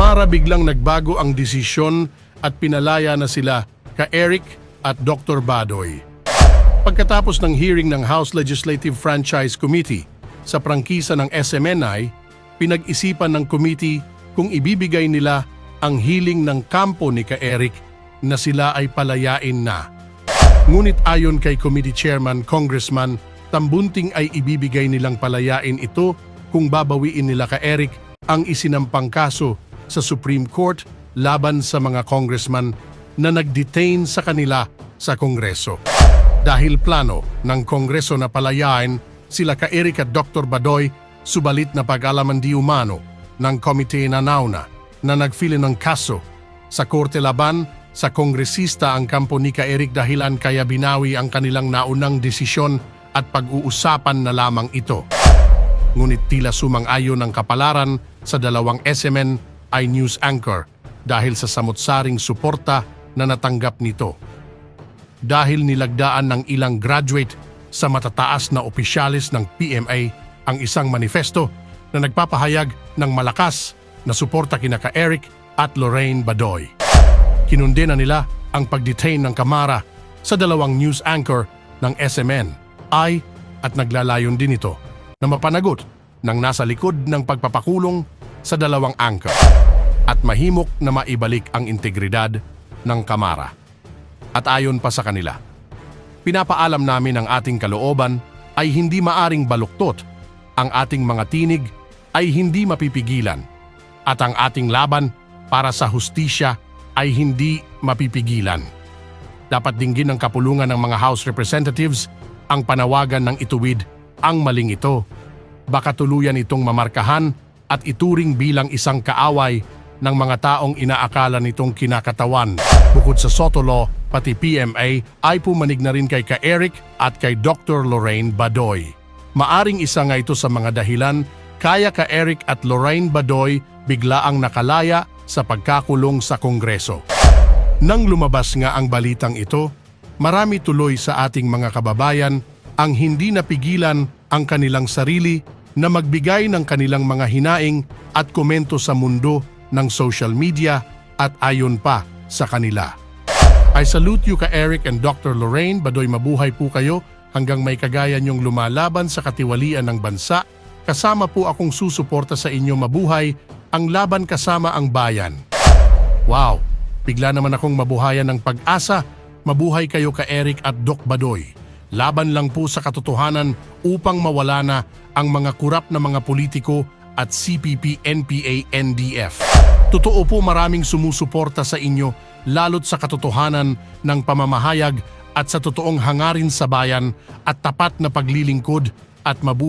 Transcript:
Kamara biglang nagbago ang desisyon at pinalaya na sila ka Eric at Dr. Badoy. Pagkatapos ng hearing ng House Legislative Franchise Committee sa prangkisa ng SMNI, pinag-isipan ng committee kung ibibigay nila ang hiling ng kampo ni ka Eric na sila ay palayain na. Ngunit ayon kay Committee Chairman Congressman Tambunting ay ibibigay nilang palayain ito kung babawiin nila ka Eric ang isinampang kaso sa Supreme Court laban sa mga congressman na nag-detain sa kanila sa Kongreso. Dahil plano ng Kongreso na palayain sila ka Eric at Dr. Badoy, subalit na pag-alaman di umano ng komite na nauna na nagfile ng kaso sa Korte laban sa kongresista ang kampo ni ka Eric dahilan kaya binawi ang kanilang naunang desisyon at pag-uusapan na lamang ito. Ngunit tila sumang-ayon ang kapalaran sa dalawang SMN ay news anchor dahil sa samot-saring suporta na natanggap nito. Dahil nilagdaan ng ilang graduate sa matataas na opisyalis ng PMA ang isang manifesto na nagpapahayag ng malakas na suporta kina ka Eric at Lorraine Badoy. Kinundi na nila ang pag-detain ng Kamara sa dalawang news anchor ng SMN at naglalayon din ito na mapanagot ng nasa likod ng pagpapakulong sa dalawang anchor at mahimok na maibalik ang integridad ng Kamara. At ayon pa sa kanila, pinapaalam namin ang ating kalooban ay hindi maaring baluktot, ang ating mga tinig ay hindi mapipigilan, at ang ating laban para sa hustisya ay hindi mapipigilan. Dapat dinggin ng kapulungan ng mga House Representatives ang panawagan ng ituwid ang maling ito. Baka tuluyan itong mamarkahan at ituring bilang isang kaaway ng mga taong inaakala nitong kinakatawan. Bukod sa Soto Law, pati PMA ay pumanig na rin kay ka Eric at kay Dr. Lorraine Badoy. Maaring isa nga ito sa mga dahilan kaya ka Eric at Lorraine Badoy biglaang nakalaya sa pagkakulong sa Kongreso. Nang lumabas nga ang balitang ito, marami tuloy sa ating mga kababayan ang hindi napigilan ang kanilang sarili na magbigay ng kanilang mga hinaing at komento sa mundo ng social media at ayon pa sa kanila. I salute you ka Eric and Dr. Lorraine Badoy, mabuhay po kayo hanggang may kagaya niyong lumalaban sa katiwalian ng bansa. Kasama po akong susuporta sa inyo, mabuhay ang laban kasama ang bayan. Wow, bigla naman akong mabuhayan ng pag-asa. Mabuhay kayo ka Eric at Doc Badoy. Laban lang po sa katotohanan upang mawala na ang mga kurap na mga politiko at CPP, NPA, NDF. Totoo po maraming sumusuporta sa inyo lalo't sa katotohanan ng pamamahayag at sa totoong hangarin sa bayan at tapat na paglilingkod at mabuhay